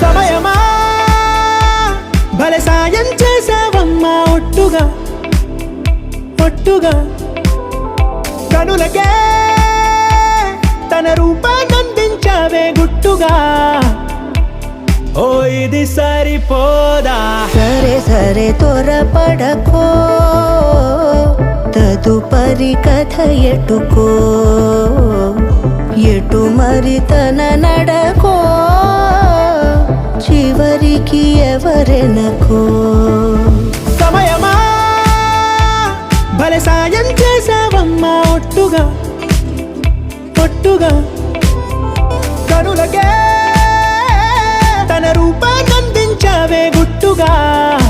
సమయమా భలే సాయం చేసావమ్మా ఒట్టుగా ఒట్టుగా కనులకే తన రూపాన్నందించావే గుట్టుగా ఓ ఇది సరిపోదా సరే సరే త్వరపడకో తదుపరి కథ ఎటుకో ఎటు మరి తన నడకో చివరికి ఎవరెనకో సమయమా భలే సాయం చేసావమ్మా ఒట్టుగా ఒట్టుగా